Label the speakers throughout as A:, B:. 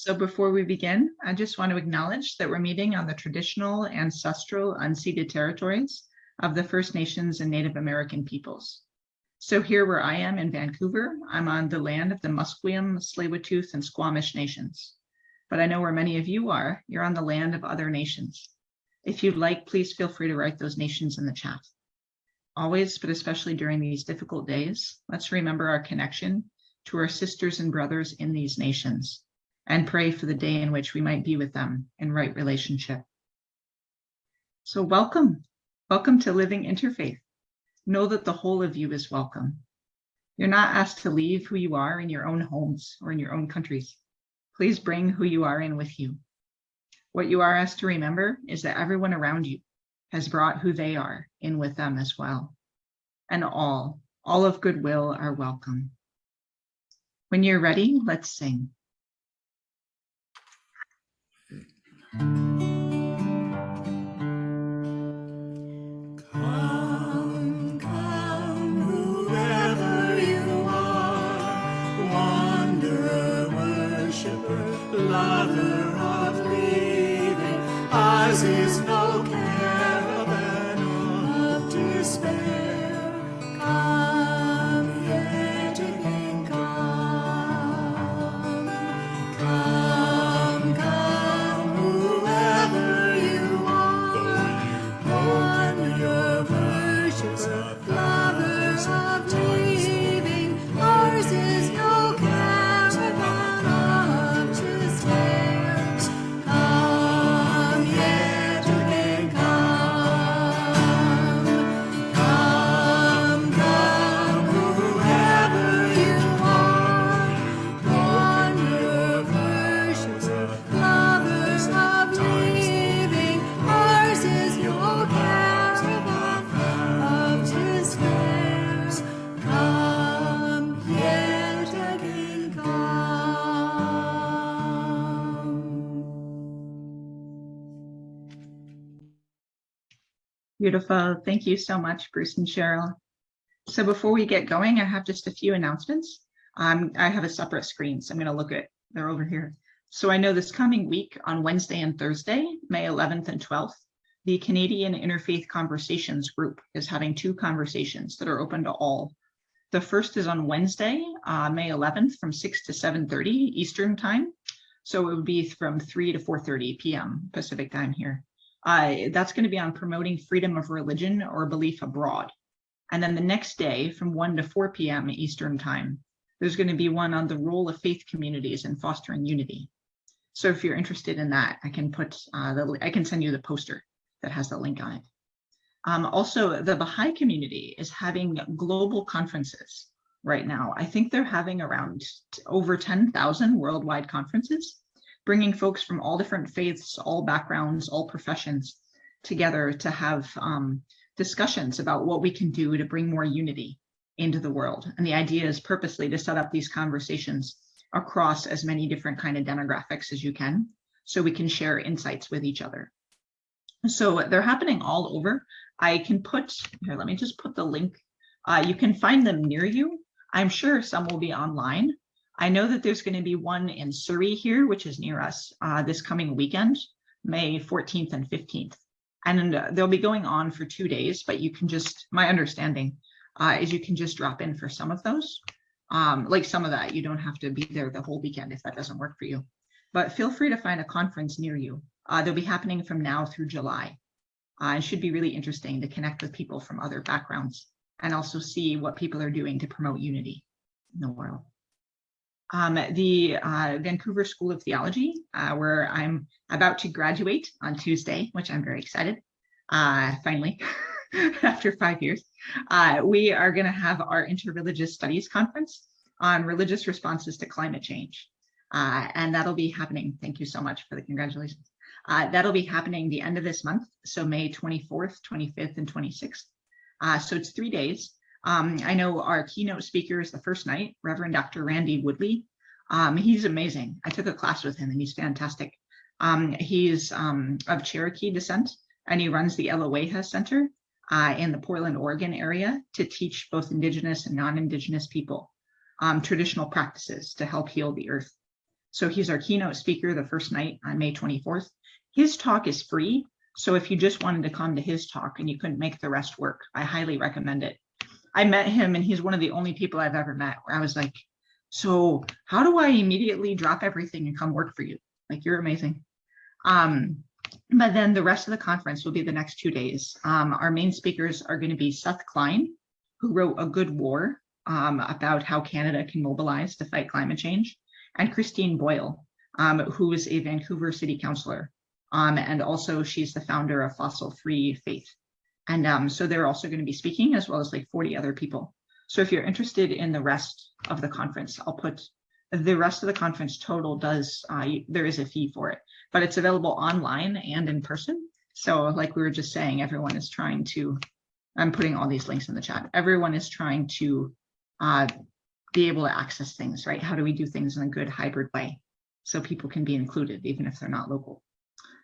A: So before we begin, I just want to acknowledge that we're meeting on the traditional, ancestral, unceded territories of the First Nations and Native American peoples. So here where I am in Vancouver, I'm on the land of the Musqueam, Tsleil-Waututh, and Squamish nations. But I know where many of you are, you're on the land of other nations. If you'd like, please feel free to write those nations in the chat. Always, but especially during these difficult days, let's remember our connection to our sisters and brothers in these nations, and pray for the day in which we might be with them in right relationship. So welcome to Living Interfaith. Know that the whole of you is welcome. You're not asked to leave who you are in your own homes or in your own countries. Please bring who you are in with you. What you are asked to remember is that everyone around you has brought who they are in with them as well. And all of goodwill are welcome. When you're ready, let's sing.
B: Come, come, whoever you are, wanderer, worshiper, lover of living, ours is no caravan of despair. Come yet again, come, come, come, whoever you are, wanderer, worshiper, lovers of living, ours is no caravan of despair. Come yet again, come, come, whoever you are, wanderer, worshiper, lovers of living, ours is no caravan of despair. Come yet again, come.
A: Beautiful. Thank you so much, Bruce and Cheryl. So before we get going, I have just a few announcements. I have a separate screen, so I'm going to look at, they're over here. So I know this coming week on Wednesday and Thursday, May 11th and 12th, the Canadian Interfaith Conversations group is having two conversations that are open to all. The first is on Wednesday, May 11th from 6 to 7:30 Eastern time. So it would be from 3 to 4:30 p.m. Pacific time here. That's going to be on promoting freedom of religion or belief abroad. And then the next day from 1 to 4 p.m. Eastern time, there's going to be one on the role of faith communities in fostering unity. So if you're interested in that, I can put I can send you the poster that has the link on it. Also, the Baha'i community is having global conferences right now. I think they're having around over 10,000 worldwide conferences, bringing folks from all different faiths, all backgrounds, all professions together to have discussions about what we can do to bring more unity into the world. And the idea is purposely to set up these conversations across as many different kind of demographics as you can, so we can share insights with each other. So they're happening all over. I can put, here, let me just put the link. You can find them near you. I'm sure some will be online. I know that there's going to be one in Surrey here, which is near us, this coming weekend, May 14th and 15th. And they'll be going on for 2 days, but you can just, my understanding is you can just drop in for some of those. Like some of that, you don't have to be there the whole weekend if that doesn't work for you. But feel free to find a conference near you. They'll be happening from now through July. It should be really interesting to connect with people from other backgrounds and also see what people are doing to promote unity in the world. The Vancouver School of Theology, where I'm about to graduate on Tuesday, which I'm very excited, finally, after 5 years. We are going to have our Interreligious Studies Conference on religious responses to climate change. And that'll be happening. Thank you so much for the congratulations. That'll be happening the end of this month, so May 24th, 25th, and 26th. So it's 3 days. I know our keynote speaker is the first night, Reverend Dr. Randy Woodley. He's amazing. I took a class with him and he's fantastic. He's of Cherokee descent, and he runs the Elaweha Center in the Portland, Oregon area to teach both Indigenous and non-Indigenous people traditional practices to help heal the earth. So he's our keynote speaker the first night on May 24th. His talk is free. So if you just wanted to come to his talk and you couldn't make the rest work, I highly recommend it. I met him and he's one of the only people I've ever met where I was like, so how do I immediately drop everything and come work for you? Like, you're amazing. But then the rest of the conference will be the next 2 days. Our main speakers are going to be Seth Klein, who wrote A Good War about how Canada can mobilize to fight climate change, and Christine Boyle, who is a Vancouver City Councillor. And also she's the founder of Fossil Free Faith. And so they're also going to be speaking, as well as like 40 other people. So if you're interested in the rest of the conference, I'll put the rest of the conference total does, there is a fee for it, but it's available online and in person. So like we were just saying, everyone is trying to, I'm putting all these links in the chat. Everyone is trying to be able to access things, right? How do we do things in a good hybrid way so people can be included, even if they're not local?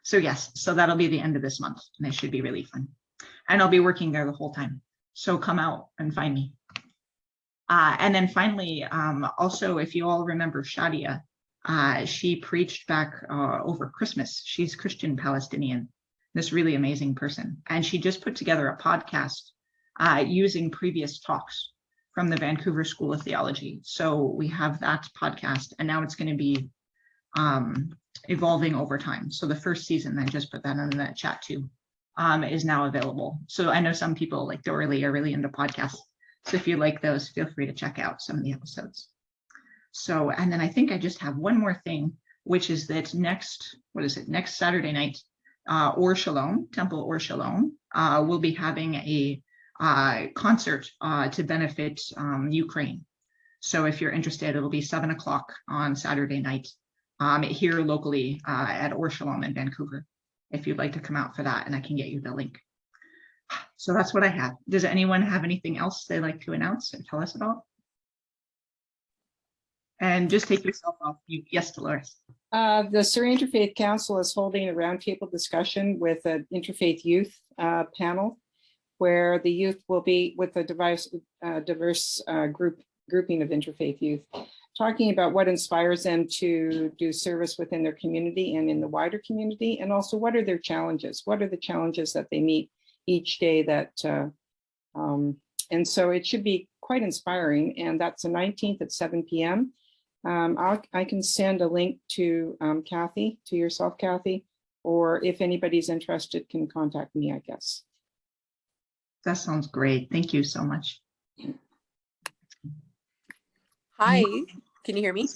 A: So yes, so that'll be the end of this month, and it should be really fun. And I'll be working there the whole time. So come out and find me. And then finally, also, if you all remember Shadia, she preached back over Christmas. She's Christian Palestinian, this really amazing person. And she just put together a podcast using previous talks from the Vancouver School of Theology. So we have that podcast, and now it's going to be evolving over time. So the first season, I just put that in the chat too, is now available. So I know some people like Dorley are really into podcasts. So if you like those, feel free to check out some of the episodes. So, and then I think I just have one more thing, which is that next Saturday night, Or Shalom, Temple Or Shalom, will be having a concert to benefit Ukraine. So if you're interested, it'll be 7 o'clock on Saturday night here locally at Or Shalom in Vancouver, if you'd like to come out for that, and I can get you the link. So that's what I have. Does anyone have anything else they'd like to announce or tell us about? And just take yourself off mute. Yes, Dolores.
C: The Surrey Interfaith Council is holding a roundtable discussion with an interfaith youth panel, where the youth will be with a diverse grouping of interfaith youth, talking about what inspires them to do service within their community and in the wider community, and also what are their challenges? What are the challenges that they meet each day that, and so it should be quite inspiring, and that's the 19th at 7 p.m. I can send a link to Kathy, to yourself, Kathy, or if anybody's interested can contact me, I guess.
A: That sounds great. Thank you so much.
D: Hi, can you hear me?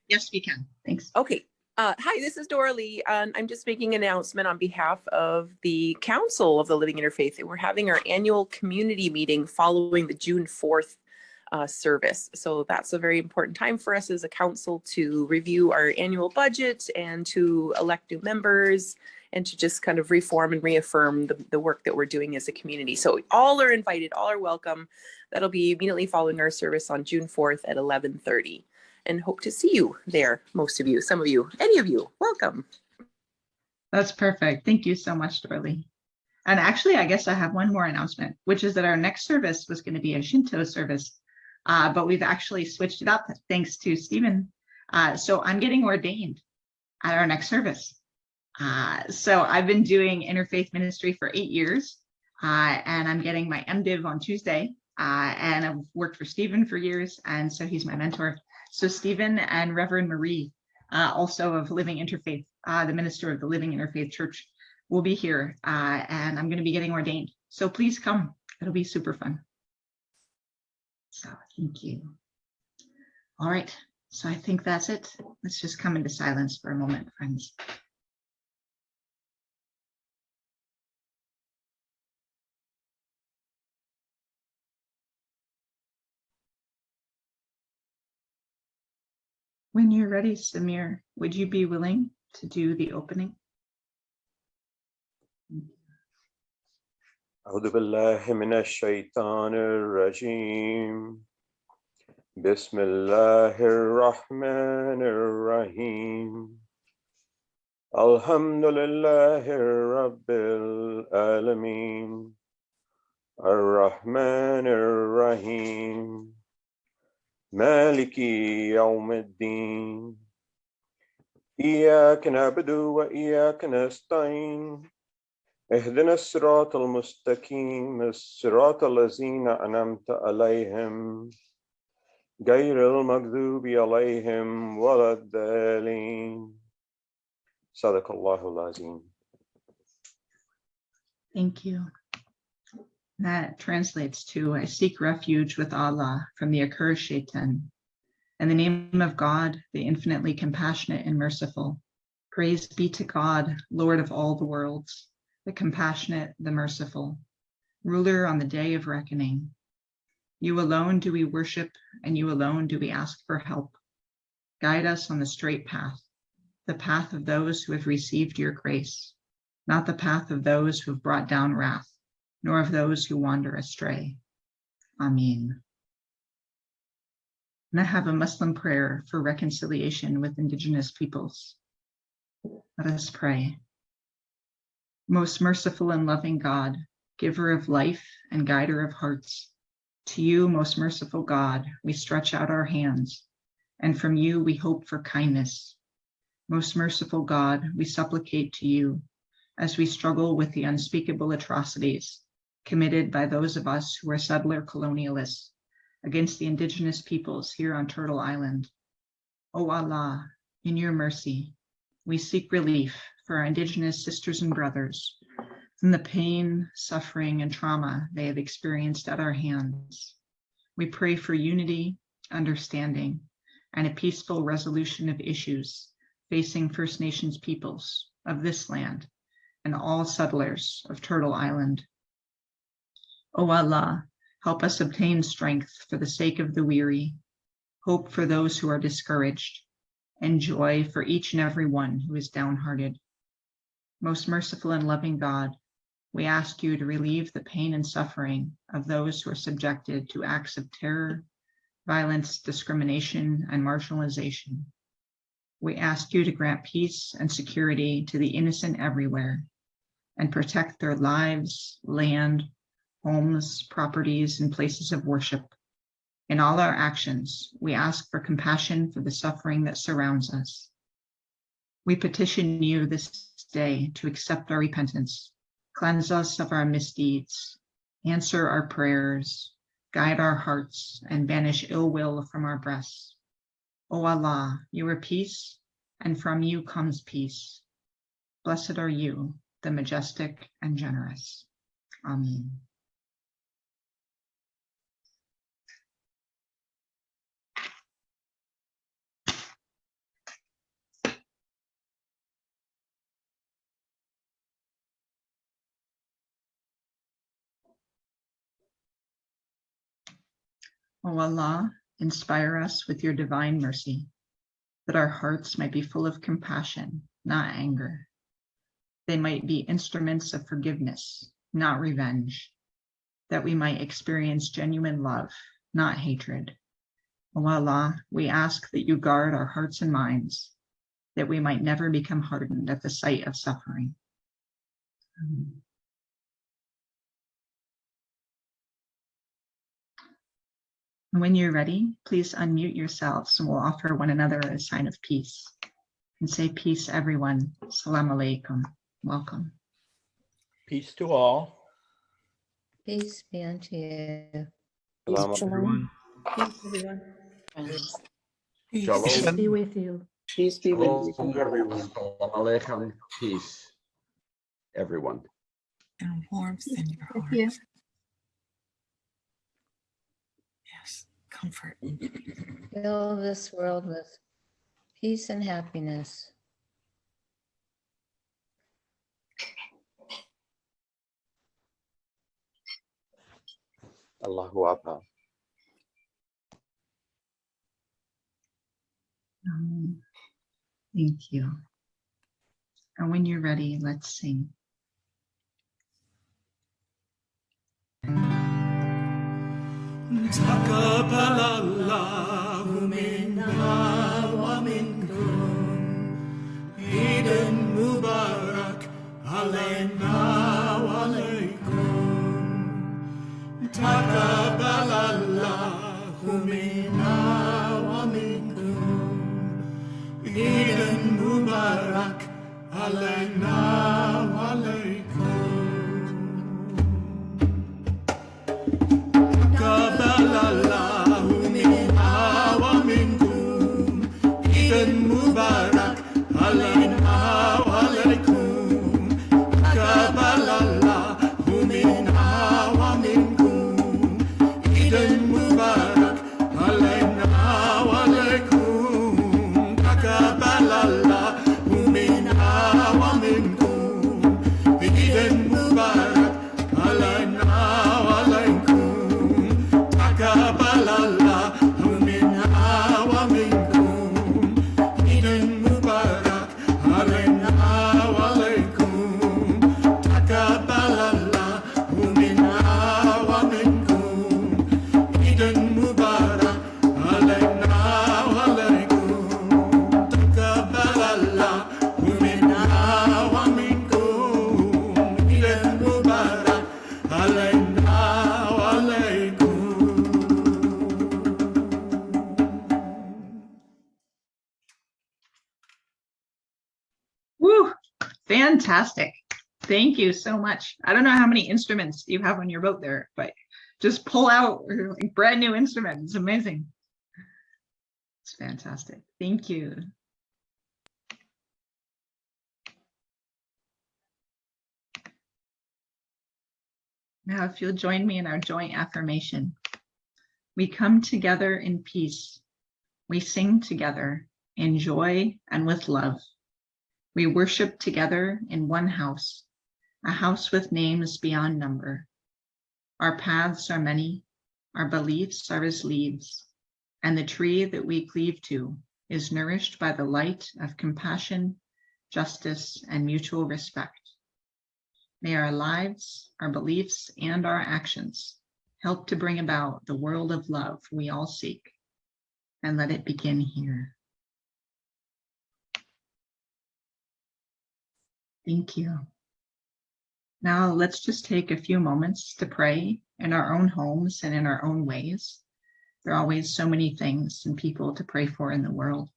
A: Yes, we can. Thanks.
D: Okay. Hi, this is Dora Lee, and I'm just making an announcement on behalf of the Council of the Living Interfaith. We're having our annual community meeting following the June 4th service. So that's a very important time for us as a council to review our annual budget and to elect new members and to just kind of reform and reaffirm the work that we're doing as a community. So all are invited, all are welcome. That'll be immediately following our service on June 4th at 11:30. And hope to see you there, most of you, some of you, any of you, welcome.
A: That's perfect. Thank you so much, Dorley. And actually, I guess I have one more announcement, which is that our next service was going to be a Shinto service, but we've actually switched it up thanks to Stephen. So I'm getting ordained at our next service. So I've been doing interfaith ministry for 8 years, and I'm getting my MDiv on Tuesday, and I've worked for Stephen for years, and so he's my mentor. So Stephen and Reverend Marie, also of Living Interfaith, the minister of the Living Interfaith Church, will be here, and I'm going to be getting ordained. So please come. It'll be super fun. So thank you. All right. So I think that's it. Let's just come into silence for a moment, friends. When you're ready, Samir, would you be willing to do the opening?
E: أعوذ بالله من الشيطان الرجيم بسم الله الرحمن الرحيم الحمد لله رب العالمين الرحمن الرحيم مالك يوم الدين إياك نعبد وإياك نستعين اهدنا الصراط المستقيم الصراط الذين أنعمت عليهم غير المغضوب عليهم ولا الضالين. صدق الله العظيم.
A: Thank you. That translates to, I seek refuge with Allah from the accursed shaitan. In the name of God, the infinitely compassionate and merciful. Praise be to God, Lord of all the worlds, the compassionate, the merciful, ruler on the day of reckoning. You alone do we worship, and you alone do we ask for help. Guide us on the straight path, the path of those who have received your grace, not the path of those who have brought down wrath, nor of those who wander astray. Amen. And I have a Muslim prayer for reconciliation with Indigenous peoples. Let us pray. Most merciful and loving God, giver of life and guider of hearts, to you, most merciful God, we stretch out our hands, and from you we hope for kindness. Most merciful God, we supplicate to you as we struggle with the unspeakable atrocities committed by those of us who are settler colonialists against the Indigenous peoples here on Turtle Island. O Allah, in your mercy, we seek relief for our Indigenous sisters and brothers from the pain, suffering, and trauma they have experienced at our hands. We pray for unity, understanding, and a peaceful resolution of issues facing First Nations peoples of this land and all settlers of Turtle Island. O Allah, help us obtain strength for the sake of the weary, hope for those who are discouraged, and joy for each and every one who is downhearted. Most merciful and loving God, we ask you to relieve the pain and suffering of those who are subjected to acts of terror, violence, discrimination, and marginalization. We ask you to grant peace and security to the innocent everywhere and protect their lives, land, homes, properties, and places of worship. In all our actions, we ask for compassion for the suffering that surrounds us. We petition you this day to accept our repentance, cleanse us of our misdeeds, answer our prayers, guide our hearts, and banish ill will from our breasts. O Allah, you are peace, and from you comes peace. Blessed are you, the majestic and generous. Amen. O Allah, inspire us with your divine mercy, that our hearts might be full of compassion, not anger. They might be instruments of forgiveness, not revenge, that we might experience genuine love, not hatred. O Allah, we ask that you guard our hearts and minds, that we might never become hardened at the sight of suffering. Amen. When you're ready, please unmute yourselves and we'll offer one another a sign of peace. And say peace, everyone. Assalamu alaikum. Welcome.
F: Peace to all.
B: Peace be unto you.
E: Salam
G: Shalom.
F: Shalom.
G: Peace be with you.
C: Peace be with you.
F: Shalom, everyone. Salam alaikum. Peace, everyone.
G: And warmth in your heart.
B: you.
G: Yes, comfort.
B: Fill this world with peace and happiness.
E: Allahu Akbar.
A: Thank you. And when you're ready, let's sing.
H: تقبل الله منا ومنكم عيد مبارك علينا وعليكم تقبل الله منا ومنكم Eden Mubarak Alayna wa alaykum. Kabbalallahu minna wa minkum. Eden Mubarak Alayna wa alaykum. Kabbalallahu minna wa minkum. Eden Mubarak Alayna wa alaykum. Kabbalallahu minna wa minkum. Eden Mubarak Alayna wa alaykum. Kabbalallahu minna wa minkum. Eden Mubarak Alayna wa alaykum. Kabbalallahu minna wa minkum. Eden Mubarak Alayna wa alaykum. Kabbalallahu minna wa minkum. Eden Mubarak Alayna wa alaykum.
A: Woo, fantastic. Thank you so much. I don't know how many instruments you have on your boat there, but just pull out like brand new instrument. It's amazing. It's fantastic. Thank you. Now, if you'll join me in our joint affirmation. We come together in peace. We sing together in joy and with love. We worship together in one house, a house with names beyond number. Our paths are many, our beliefs are as leaves, and the tree that we cleave to is nourished by the light of compassion, justice, and mutual respect. May our lives, our beliefs, and our actions help to bring about the world of love we all seek, and let it begin here. Thank you. Now let's just take a few moments to pray in our own homes and in our own ways. There are always so many things and people to pray for in the world,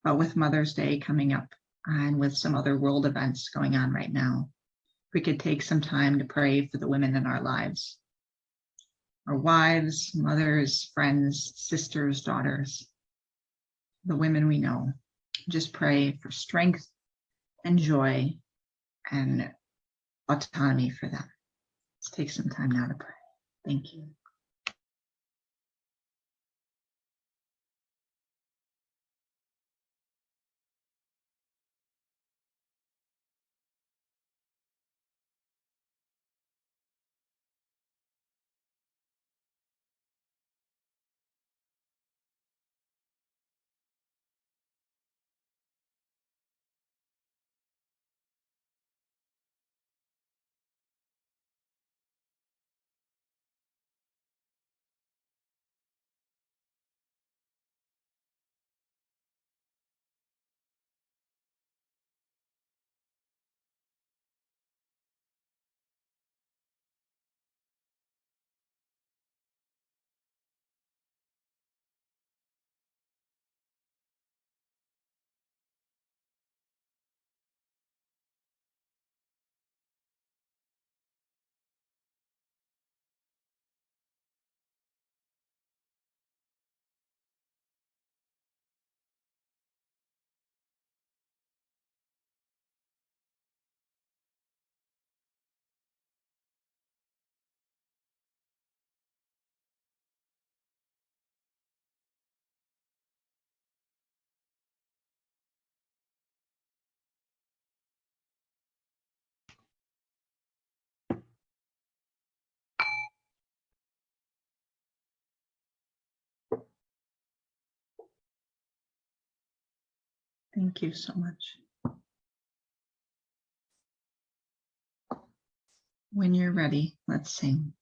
A: but with Mother's Day coming up and with some other world events going on right now, we could take some time to pray for the women in our lives, our wives, mothers, friends, sisters, daughters, the women we know. Just pray for strength and joy and autonomy for them. Let's take some time now to pray. Thank you. Thank you so much. When you're ready, let's sing.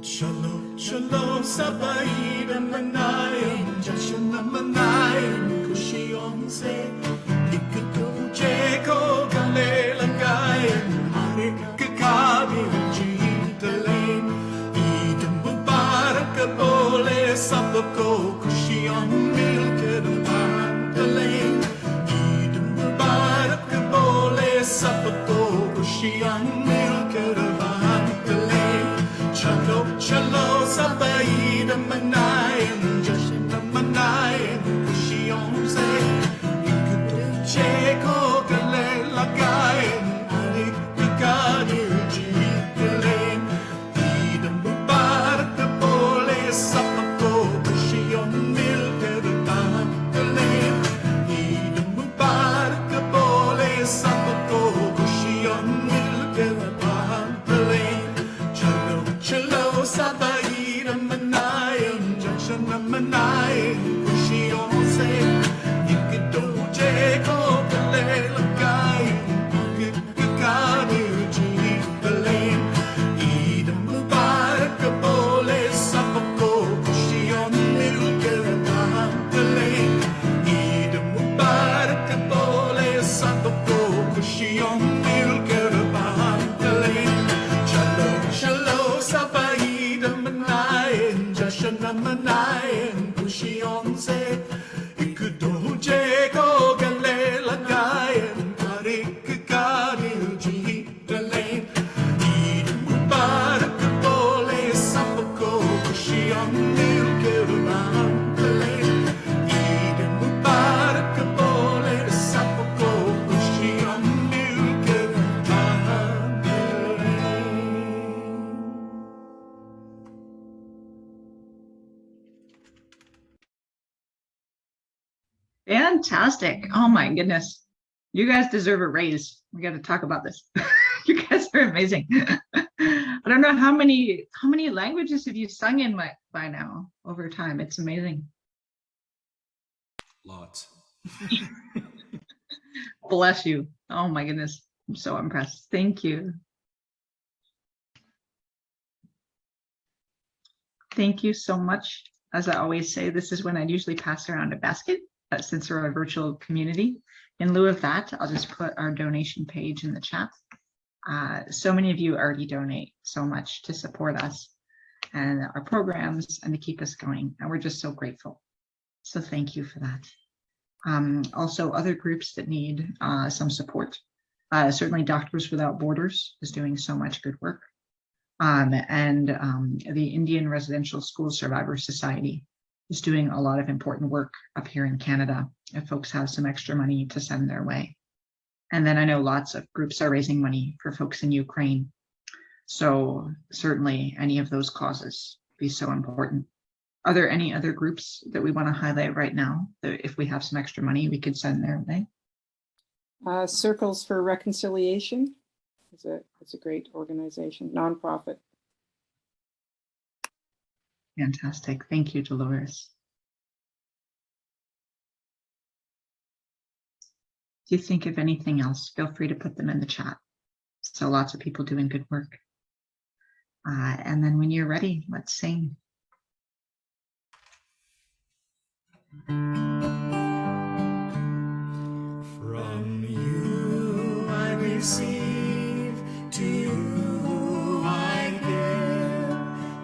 H: Shalom, shalom, sabay ramanayan, jashan ramanayan, kushiyong se, ikutu cheko, gale langayan, hari kakabi, Sapako, Kushion Milker Pantale, Eid Mubarak Bole Sapako, Kushion Milker Pantale, Chalo Chalo Sabaid Manayam, Jashin Manayam, Kushion Se, Ikudu Cheko Gale Lagayam, Arik Gadi Jikale, Eid Mubarak Bole Sapako, Kushion Milker Pantale, Eid Mubarak Bole Sapako, Kushion Milker Pantale, Chalo Chalo Sabaid Manayam, Jashin Manayam, Kushion Se, Ikudu Cheko Gale Lagayam, Arik Gadi Jikale, Eid Mubarak Bole Sapako, Kushion Milker Pantale, Eid Mubarak Bole Sapako, Kushion Milker Pantale, Chalo Chalo Sabaid Manayam, Jashan Manayam, Kushion Se, Ikudo Jego Gale Lagayam, Karik Gadil Jikale, Eid Mubarak Bole Sapako, Kushion Milker Pantale, Eid Mubarak Bole Sapako, Kushion Milker Pantale.
A: Fantastic. Oh my goodness. You guys deserve a raise. We got to talk about this. You guys are amazing. I don't know how many languages have you sung in by now over time. It's amazing.
H: Lots.
A: Bless you. Oh my goodness. I'm so impressed. Thank you. Thank you so much. As I always say, this is when I'd usually pass around a basket, but since we're a virtual community, in lieu of that, I'll just put our donation page in the chat. So many of you already donate so much to support us and our programs and to keep us going. And we're just so grateful. So thank you for that. Also, other groups that need some support. Certainly Doctors Without Borders is doing so much good work. And the Indian Residential School Survivor Society is doing a lot of important work up here in Canada if folks have some extra money to send their way. And then I know lots of groups are raising money for folks in Ukraine. So certainly any of those causes be so important. Are there any other groups that we want to highlight right now that if we have some extra money, we could send their way?
C: Circles for Reconciliation is a great organization, nonprofit.
A: Fantastic. Thank you, Dolores. If you think of anything else, feel free to put them in the chat. So lots of people doing good work. And then when you're ready, let's sing.
H: From you I receive, to you I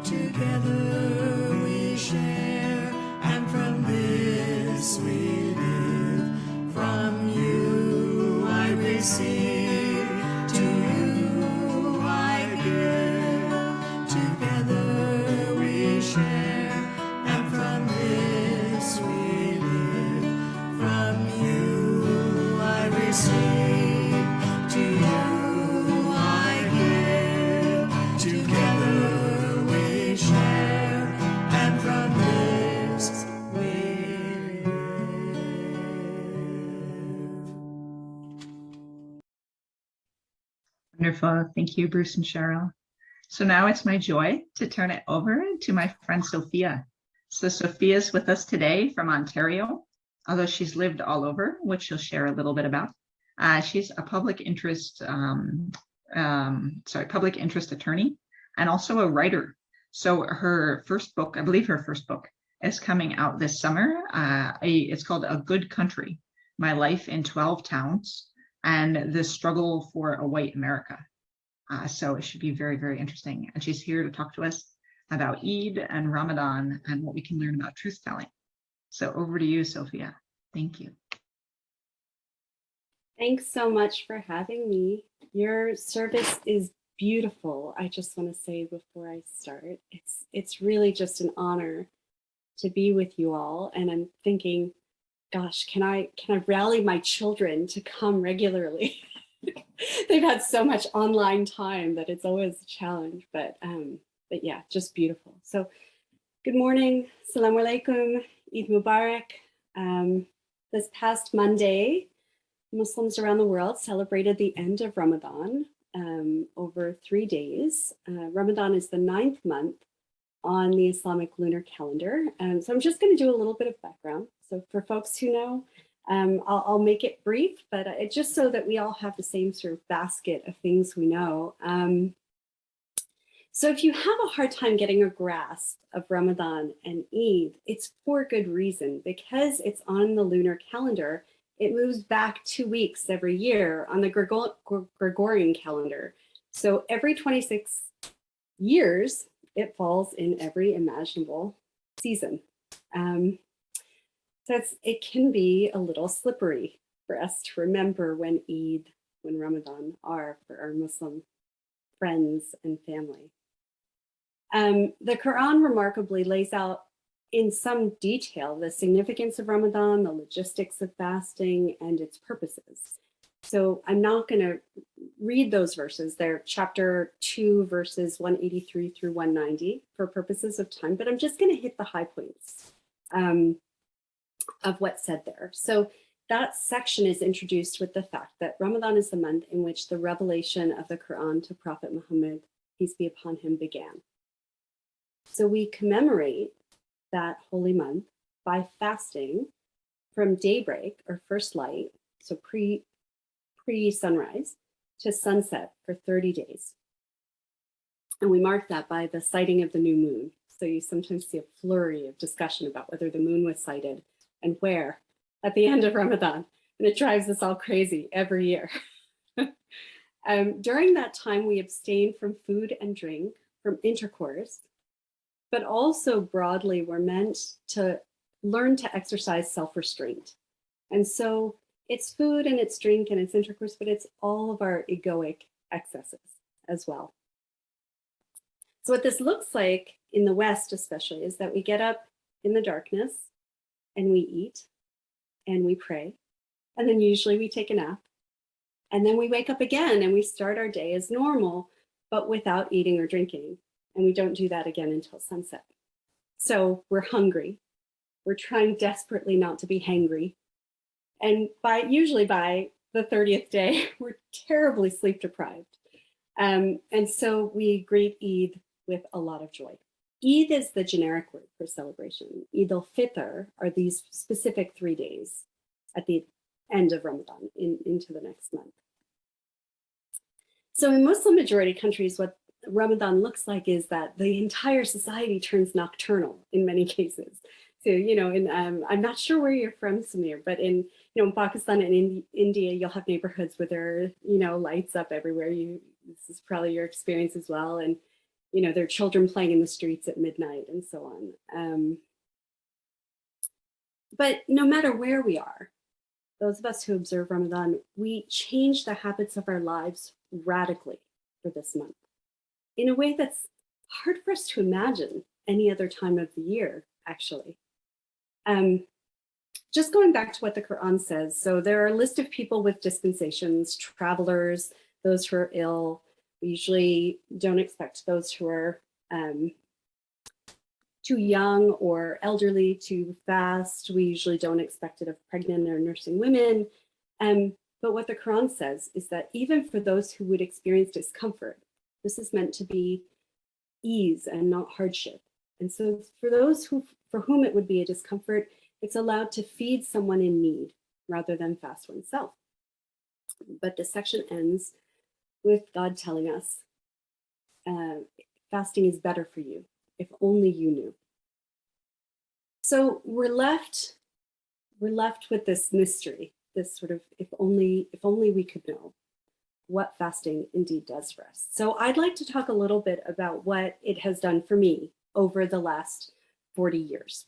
H: give, together we share, and from this we live. From you I receive, to you I give, together we share, and from this we live. From you I receive, to you I give, together we share, and from this we live.
A: Wonderful. Thank you, Bruce and Cheryl. So now it's my joy to turn it over to my friend Sophia. So Sophia's with us today from Ontario, although she's lived all over, which she'll share a little bit about. She's a public interest attorney and also a writer. So her first book, I believe her first book, is coming out this summer. It's called A Good Country, My Life in 12 Towns and the Struggle for a White America. So it should be very, very interesting. And she's here to talk to us about Eid and Ramadan and what we can learn about truth telling. So over to you, Sophia. Thank you.
I: Thanks so much for having me. Your service is beautiful. I just want to say before I start, it's really just an honor to be with you all. And I'm thinking, gosh, can I rally my children to come regularly? They've had so much online time that it's always a challenge, but yeah, just beautiful. So good morning, Assalamu alaikum, Eid Mubarak. This past Monday, Muslims around the world celebrated the end of Ramadan over 3 days. Ramadan is the 9th month on the Islamic lunar calendar. So I'm just going to do a little bit of background. So for folks who know, I'll make it brief, but it's just so that we all have the same sort of basket of things we know. So if you have a hard time getting a grasp of Ramadan and Eid, it's for good reason. Because it's on the lunar calendar, it moves back 2 weeks every year on the Gregorian calendar. So every 26 years, it falls in every imaginable season. So it can be a little slippery for us to remember when Eid, when Ramadan are for our Muslim friends and family. The Qur'an remarkably lays out in some detail the significance of Ramadan, the logistics of fasting, and its purposes. So I'm not going to read those verses. They're chapter 2, verses 183 through 190 for purposes of time, but I'm just going to hit the high points of what's said there. So that section is introduced with the fact that Ramadan is the month in which the revelation of the Qur'an to Prophet Muhammad, peace be upon him, began. So we commemorate that holy month by fasting from daybreak or first light, so pre-sunrise, to sunset for 30 days. And we mark that by the sighting of the new moon. So you sometimes see a flurry of discussion about whether the moon was sighted and where at the end of Ramadan. And it drives us all crazy every year. During that time, we abstain from food and drink, from intercourse, but also broadly, we're meant to learn to exercise self-restraint. And so it's food and it's drink and it's intercourse, but it's all of our egoic excesses as well. So what this looks like in the West especially is that we get up in the darkness and we eat and we pray. And then usually we take a nap. And then we wake up again and we start our day as normal, but without eating or drinking. And we don't do that again until sunset. So we're hungry. We're trying desperately not to be hangry. And usually by the 30th day, we're terribly sleep deprived. And so we greet Eid with a lot of joy. Eid is the generic word for celebration. Eid al-Fitr are these specific 3 days at the end of Ramadan into the next month. So in Muslim majority countries, what Ramadan looks like is that the entire society turns nocturnal in many cases. So, I'm not sure where you're from, Samir, but in Pakistan and in India, you'll have neighborhoods where there are, lights up everywhere. This is probably your experience as well. And, there are children playing in the streets at midnight and so on. But no matter where we are, those of us who observe Ramadan, we change the habits of our lives radically for this month in a way that's hard for us to imagine any other time of the year, actually. Just going back to what the Quran says, so there are a list of people with dispensations, travelers, those who are ill. We usually don't expect those who are too young or elderly to fast. We usually don't expect it of pregnant or nursing women. But what the Quran says is that even for those who would experience discomfort, this is meant to be ease and not hardship. And so for those for whom it would be a discomfort, it's allowed to feed someone in need rather than fast oneself. But this section ends with God telling us, fasting is better for you, if only you knew. So we're left with this mystery, this sort of, if only we could know what fasting indeed does for us. So I'd like to talk a little bit about what it has done for me over the last 40 years.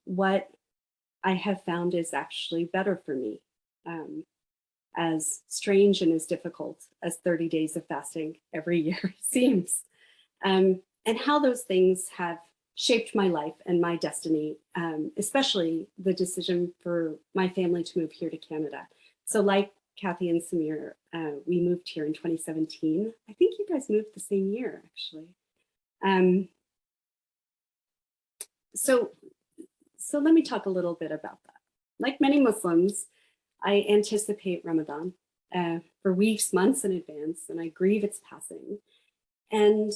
I: What I have found is actually better for me, as strange and as difficult as 30 days of fasting every year seems, and how those things have shaped my life and my destiny, especially the decision for my family to move here to Canada. So like Kathy and Samir, we moved here in 2017. I think you guys moved the same year, actually. So let me talk a little bit about that. Like many Muslims, I anticipate Ramadan for weeks, months in advance, and I grieve its passing. And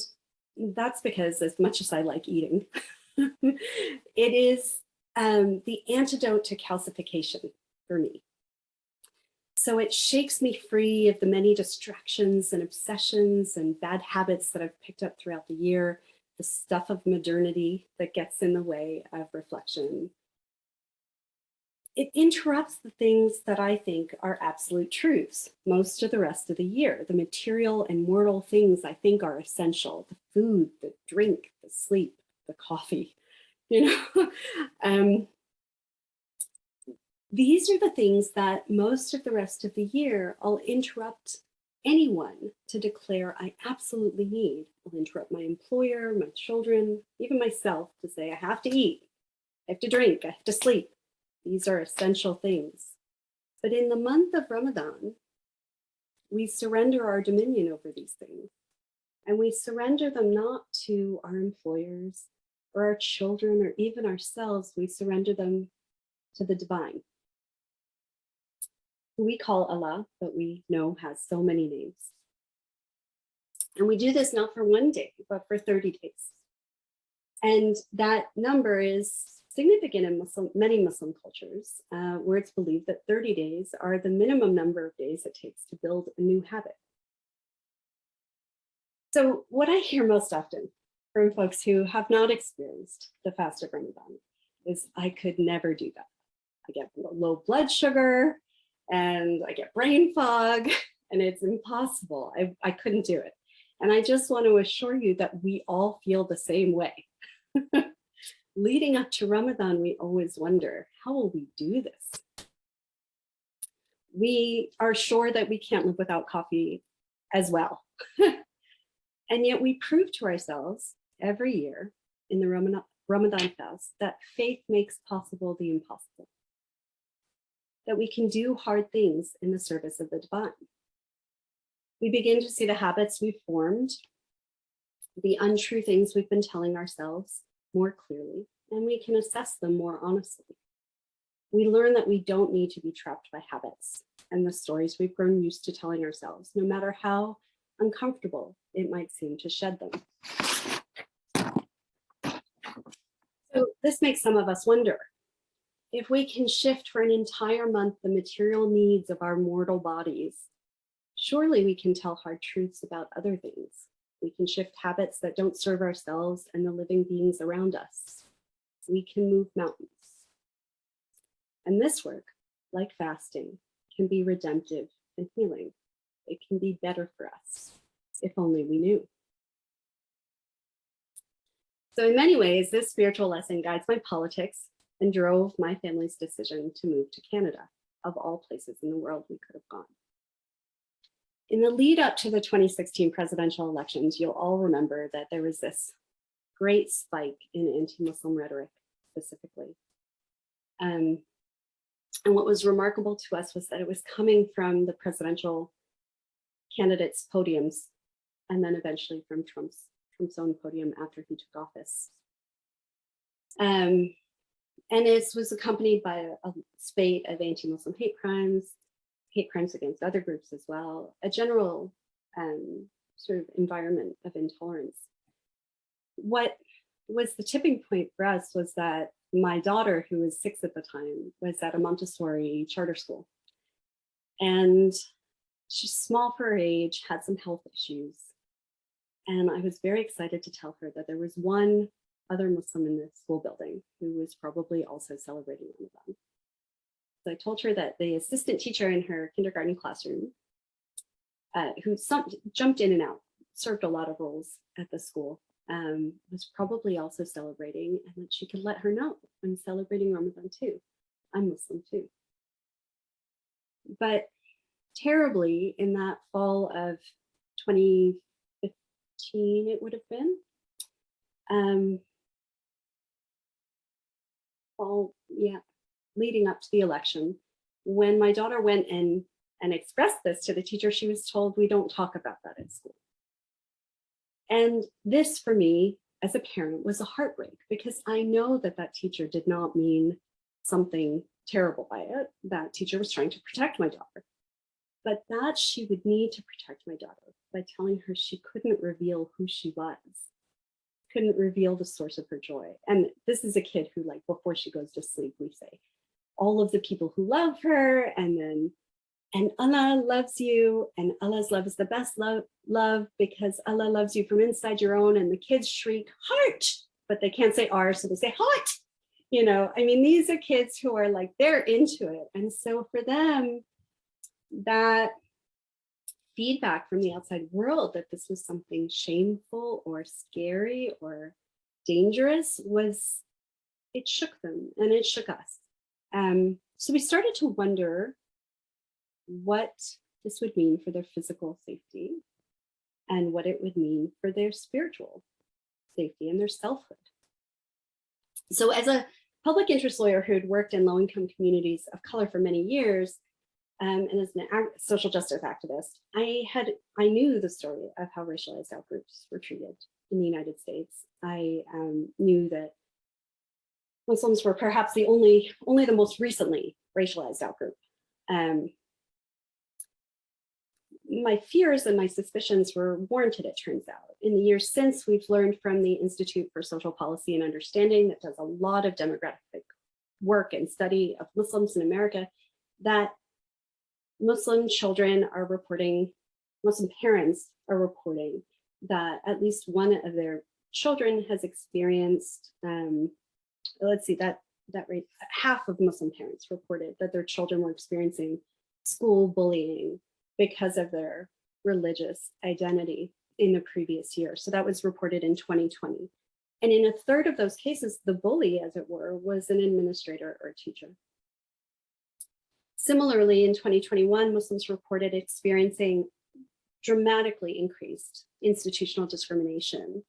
I: that's because, as much as I like eating, it is the antidote to calcification for me. So it shakes me free of the many distractions and obsessions and bad habits that I've picked up throughout the year, the stuff of modernity that gets in the way of reflection. It interrupts the things that I think are absolute truths most of the rest of the year. The material and mortal things I think are essential: the food, the drink, the sleep, the coffee, These are the things that most of the rest of the year I'll interrupt anyone to declare I absolutely need. I'll interrupt my employer, my children, even myself to say I have to eat, I have to drink, I have to sleep. These are essential things. But in the month of Ramadan, we surrender our dominion over these things. And we surrender them not to our employers or our children or even ourselves. We surrender them to the divine, who we call Allah, but we know has so many names. And we do this not for one day, but for 30 days. And that number is significant in many Muslim cultures, where it's believed that 30 days are the minimum number of days it takes to build a new habit. So what I hear most often from folks who have not experienced the fast of Ramadan is, I could never do that. I get low blood sugar and I get brain fog and it's impossible. I couldn't do it. And I just want to assure you that we all feel the same way. Leading up to Ramadan, we always wonder, how will we do this? We are sure that we can't live without coffee as well. And yet we prove to ourselves every year in the Ramadan fast that faith makes possible the impossible. That we can do hard things in the service of the divine. We begin to see the habits we've formed, the untrue things we've been telling ourselves more clearly, and we can assess them more honestly. We learn that we don't need to be trapped by habits and the stories we've grown used to telling ourselves, no matter how uncomfortable it might seem to shed them. So this makes some of us wonder, if we can shift for an entire month the material needs of our mortal bodies, surely we can tell hard truths about other things. We can shift habits that don't serve ourselves and the living beings around us. We can move mountains. And this work, like fasting, can be redemptive and healing. It can be better for us, if only we knew. So in many ways, this spiritual lesson guides my politics and drove my family's decision to move to Canada, of all places in the world we could have gone. In the lead up to the 2016 presidential elections, you'll all remember that there was this great spike in anti-Muslim rhetoric specifically. And what was remarkable to us was that it was coming from the presidential candidates' podiums, and then eventually from Trump's own podium after he took office. And it was accompanied by a spate of anti-Muslim hate crimes against other groups as well, a general sort of environment of intolerance. What was the tipping point for us was that my daughter, who was 6 at the time, was at a Montessori charter school. And she's small for her age, had some health issues. And I was very excited to tell her that there was one other Muslim in the school building who was probably also celebrating Ramadan. So I told her that the assistant teacher in her kindergarten classroom, who jumped in and out, served a lot of roles at the school, was probably also celebrating, and that she could let her know, I'm celebrating Ramadan too. I'm Muslim too. But terribly, in that fall of 2015, it would have been, leading up to the election, when my daughter went in and expressed this to the teacher, she was told, we don't talk about that at school. And this, for me, as a parent, was a heartbreak, because I know that that teacher did not mean something terrible by it. That teacher was trying to protect my daughter, but that she would need to protect my daughter by telling her she couldn't reveal who she was, couldn't reveal the source of her joy. And this is a kid who, like, before she goes to sleep, we say, all of the people who love her, and Allah loves you, and Allah's love is the best love because Allah loves you from inside your own. And the kids shriek heart, but they can't say R, so they say heart. You know, I mean, these are kids who are like, they're into it. And so for them, that feedback from the outside world that this was something shameful or scary or dangerous it shook them, and it shook us. So we started to wonder what this would mean for their physical safety and what it would mean for their spiritual safety and their selfhood. So as a public interest lawyer who had worked in low-income communities of color for many years, and as a social justice activist, I knew the story of how racialized outgroups were treated in the United States. I knew that Muslims were perhaps only the most recently racialized outgroup. My fears and my suspicions were warranted, it turns out. In the years since, we've learned from the Institute for Social Policy and Understanding, that does a lot of demographic work and study of Muslims in America, that Muslim parents are reporting that at least one of their children has experienced, that rate, half of Muslim parents reported that their children were experiencing school bullying because of their religious identity in the previous year. So that was reported in 2020. And in a third of those cases, the bully, as it were, was an administrator or teacher. Similarly, in 2021, Muslims reported experiencing dramatically increased institutional discrimination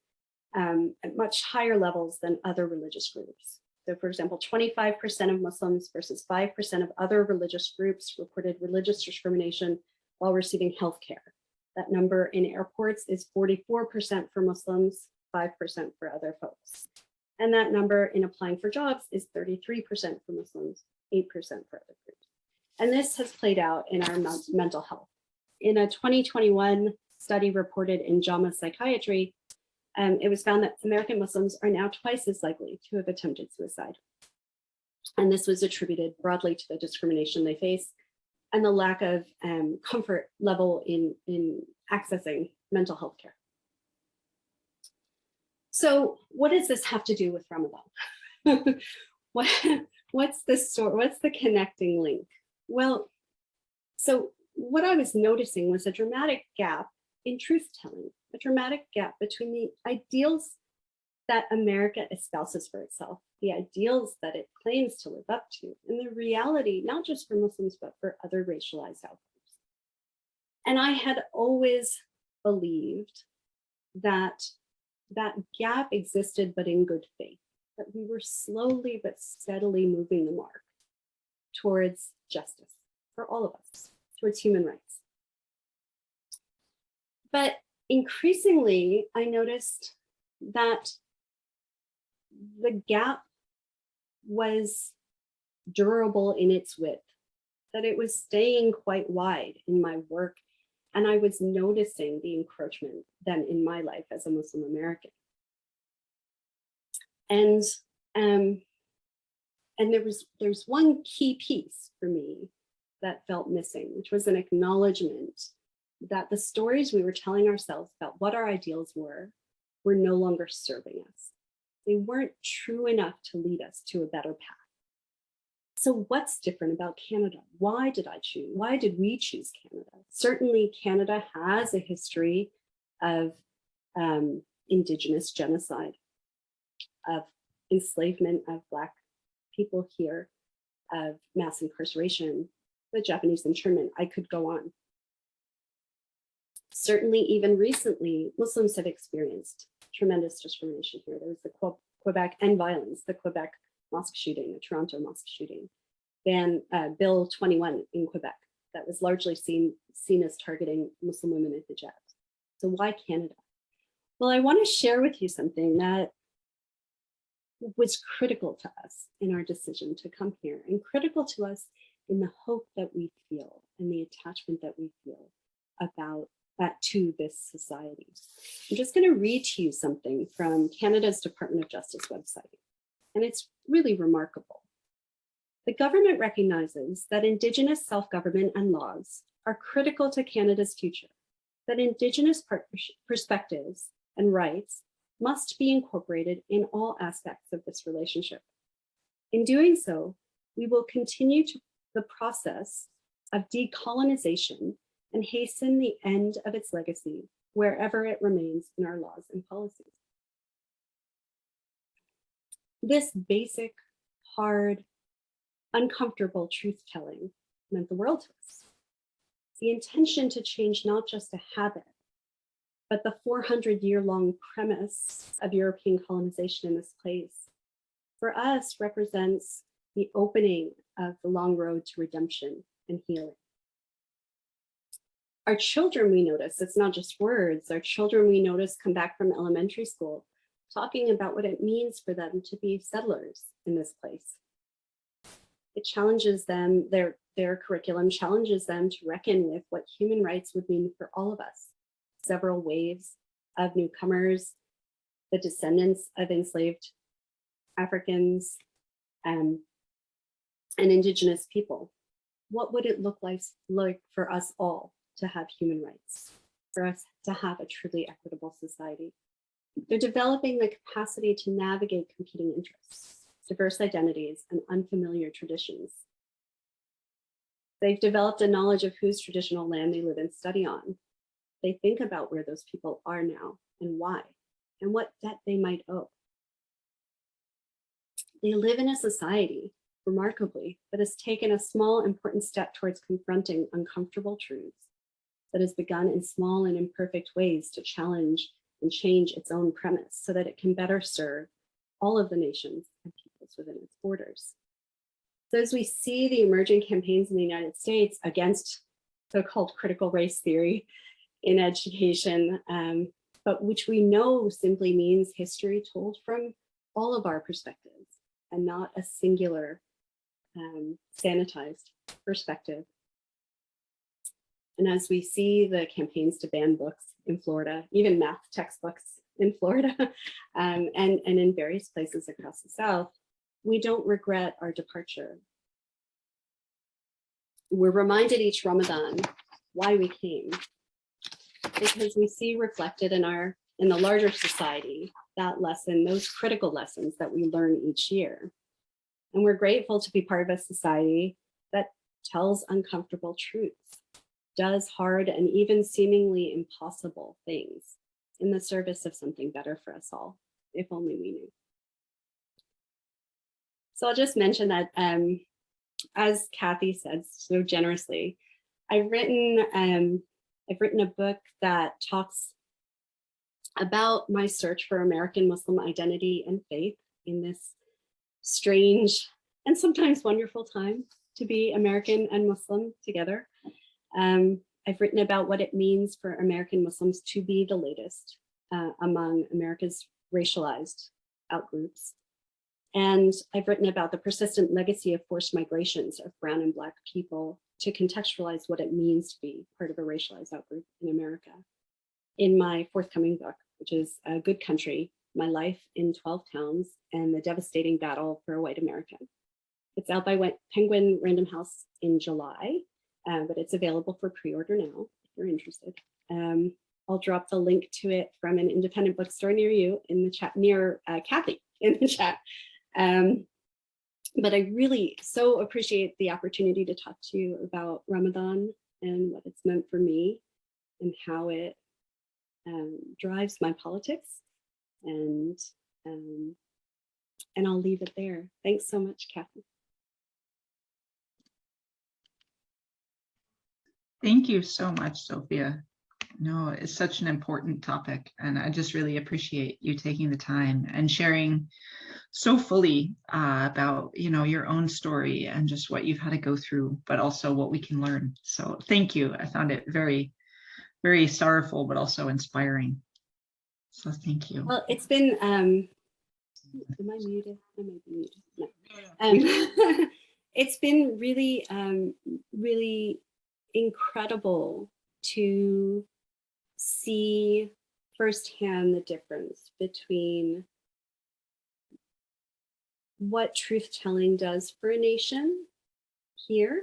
I: at much higher levels than other religious groups. So for example, 25% of Muslims versus 5% of other religious groups reported religious discrimination while receiving healthcare. That number in airports is 44% for Muslims, 5% for other folks. And that number in applying for jobs is 33% for Muslims, 8% for other groups. And this has played out in our mental health. In a 2021 study reported in JAMA Psychiatry, it was found that American Muslims are now twice as likely to have attempted suicide. And this was attributed broadly to the discrimination they face and the lack of comfort level in accessing mental health care. So what does this have to do with Ramadan? What's the story? What's the connecting link? Well, so what I was noticing was a dramatic gap in truth-telling, a dramatic gap between the ideals that America espouses for itself, the ideals that it claims to live up to, and the reality, not just for Muslims, but for other racialized outgroups. And I had always believed that that gap existed, but in good faith, that we were slowly but steadily moving the mark towards justice for all of us, towards human rights. But increasingly, I noticed that the gap was durable in its width, that it was staying quite wide in my work, and I was noticing the encroachment then in my life as a Muslim American. And there's one key piece for me that felt missing, which was an acknowledgement that the stories we were telling ourselves about what our ideals were no longer serving us. They weren't true enough to lead us to a better path. So what's different about Canada? Why did we choose Canada? Certainly Canada has a history of Indigenous genocide, of enslavement of Black people here, of mass incarceration, the Japanese internment. I could go on. Certainly, even recently, Muslims have experienced tremendous discrimination here. There was the Quebec and violence, the Quebec mosque shooting, the Toronto mosque shooting, then Bill 21 in Quebec that was largely seen as targeting Muslim women in hijabs. So why Canada? Well, I want to share with you something that was critical to us in our decision to come here, and critical to us in the hope that we feel and the attachment that we feel about to this society. I'm just going to read to you something from Canada's Department of Justice website, and it's really remarkable. The government recognizes that Indigenous self-government and laws are critical to Canada's future, that Indigenous perspectives and rights must be incorporated in all aspects of this relationship. In doing so, we will continue the process of decolonization and hasten the end of its legacy wherever it remains in our laws and policies. This basic, hard, uncomfortable truth-telling meant the world to us. The intention to change not just a habit, but the 400-year-long premise of European colonization in this place, for us represents the opening of the long road to redemption and healing. Our children, we notice, it's not just words, our children we notice come back from elementary school talking about what it means for them to be settlers in this place. It challenges them, their curriculum challenges them to reckon with what human rights would mean for all of us. Several waves of newcomers, the descendants of enslaved Africans and Indigenous people. What would it look like for us all to have human rights, for us to have a truly equitable society? They're developing the capacity to navigate competing interests, diverse identities, and unfamiliar traditions. They've developed a knowledge of whose traditional land they live and study on. They think about where those people are now and why, and what debt they might owe. They live in a society, remarkably, that has taken a small, important step towards confronting uncomfortable truths, that has begun in small and imperfect ways to challenge and change its own premise so that it can better serve all of the nations and peoples within its borders. So as we see the emerging campaigns in the United States against so-called critical race theory in education, but which we know simply means history told from all of our perspectives and not a singular sanitized perspective. And as we see the campaigns to ban books in Florida, even math textbooks in Florida, and in various places across the South, we don't regret our departure. We're reminded each Ramadan why we came, because we see reflected in the larger society that lesson, those critical lessons that we learn each year. And we're grateful to be part of a society that tells uncomfortable truths, does hard and even seemingly impossible things in the service of something better for us all, if only we knew. So I'll just mention that, as Kathy said so generously, I've written a book that talks about my search for American Muslim identity and faith in this strange and sometimes wonderful time to be American and Muslim together. I've written about what it means for American Muslims to be the latest among America's racialized outgroups. And I've written about the persistent legacy of forced migrations of brown and Black people to contextualize what it means to be part of a racialized outgroup in America. In my forthcoming book, which is A Good Country, My Life in 12 Towns and the Devastating Battle for a White America. It's out by Penguin Random House in July, but it's available for pre-order now if you're interested. I'll drop the link to it from an independent bookstore near you in the chat, near Kathy in the chat. But I really so appreciate the opportunity to talk to you about Ramadan and what it's meant for me and how it drives my politics And I'll leave it there. Thanks so much, Kathy.
A: Thank you so much, Sophia. No, it's such an important topic, and I just really appreciate you taking the time and sharing so fully about, you know, your own story and just what you've had to go through, but also what we can learn. So thank you. I found it very, very sorrowful, but also inspiring. So thank you.
I: Well, it's been, am I muted? I might be muted. No. It's been really, really incredible to see firsthand the difference between what truth telling does for a nation here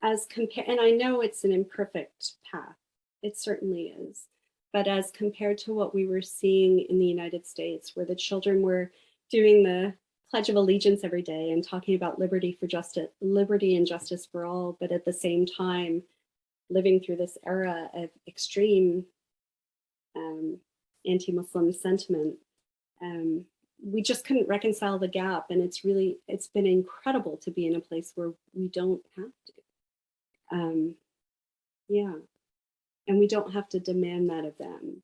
I: as compared, and I know it's an imperfect path, it certainly is, but as compared to what we were seeing in the United States, where the children were doing the Pledge of Allegiance every day and talking about liberty and justice for all, but at the same time living through this era of extreme anti-Muslim sentiment. We just couldn't reconcile the gap, and it's been incredible to be in a place where we don't have to. Yeah, and we don't have to demand that of them.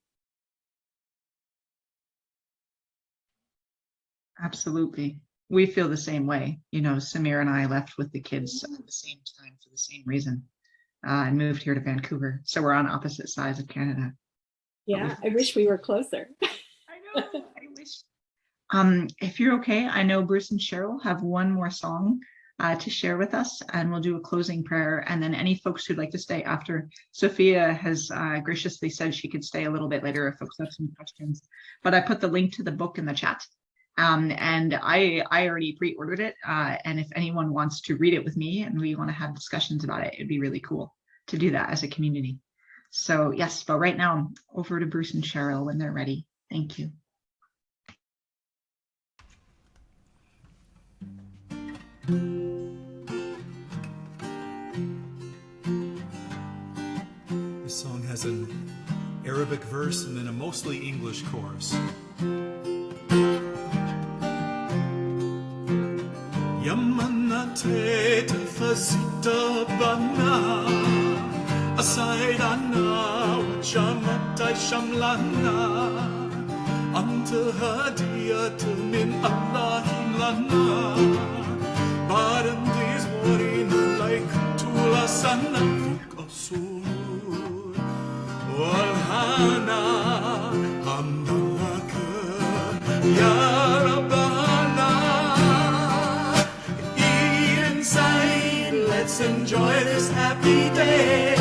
A: Absolutely. We feel the same way. You know, Samir and I left with the kids at the same time for the same reason and moved here to Vancouver. So we're on opposite sides of Canada.
I: Yeah, I wish we were closer.
A: I know, I wish. If you're okay, I know Bruce and Cheryl have one more song to share with us, and we'll do a closing prayer. And then any folks who'd like to stay after, Sophia has graciously said she could stay a little bit later if folks have some questions. But I put the link to the book in the chat. And I already pre-ordered it. And if anyone wants to read it with me and we want to have discussions about it, it'd be really cool to do that as a community. So yes, but right now, over to Bruce and Cheryl when they're ready. Thank you.
H: This song has an Arabic verse and then a mostly English chorus. Yamana te fasita bana asaidana wajamatai shamlana anta hadiyat min Allahi lana baran these warin like tula sana fikasul walhana hamdalaka ya let's enjoy this happy day.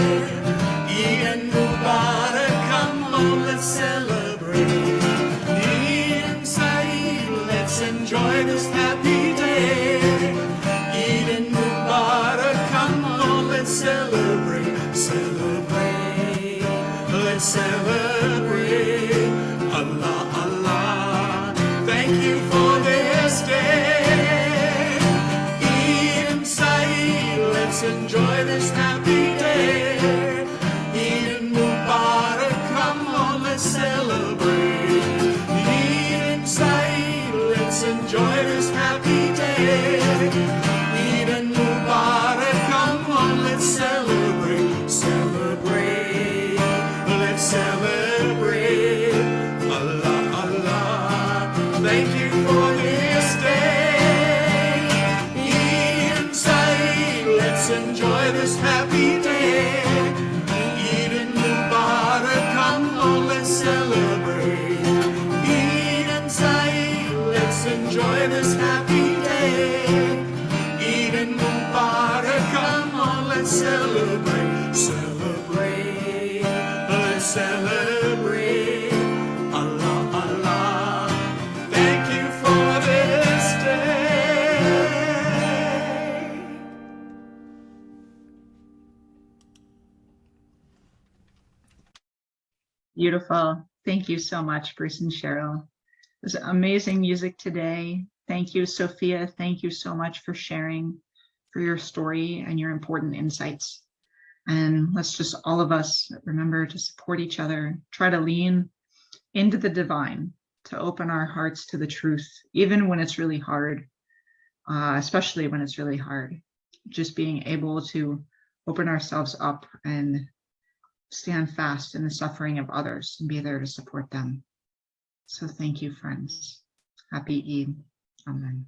H: Eid Mubarak, come on, let's celebrate. Eid Saeed, let's enjoy this happy day. Eid Mubarak, come on, let's celebrate. Celebrate, let's celebrate. Allah, Allah, thank you for this day. Let's enjoy this happy day. Eid Mubarak, come on, let's celebrate. Eid Saeed, let's enjoy this happy day. Eid Mubarak, come on, let's celebrate. Celebrate, let's celebrate. Allah, Allah, thank you for this day. Let's enjoy this happy day. Eid Mubarak, come on, let's celebrate. Eid Saeed, let's enjoy this happy day. Eid Mubarak, come on, let's celebrate. Celebrate, let's celebrate. Allah, Allah, thank you for this day.
A: Beautiful. Thank you so much, Bruce and Cheryl. It was amazing music today. Thank you, Sophia. Thank you so much for sharing, for your story and your important insights. And let's just all of us remember to support each other, try to lean into the divine, to open our hearts to the truth, even when it's really hard, especially when it's really hard. Just being able to open ourselves up and stand fast in the suffering of others and be there to support them. So thank you, friends. Happy Eid. Amen.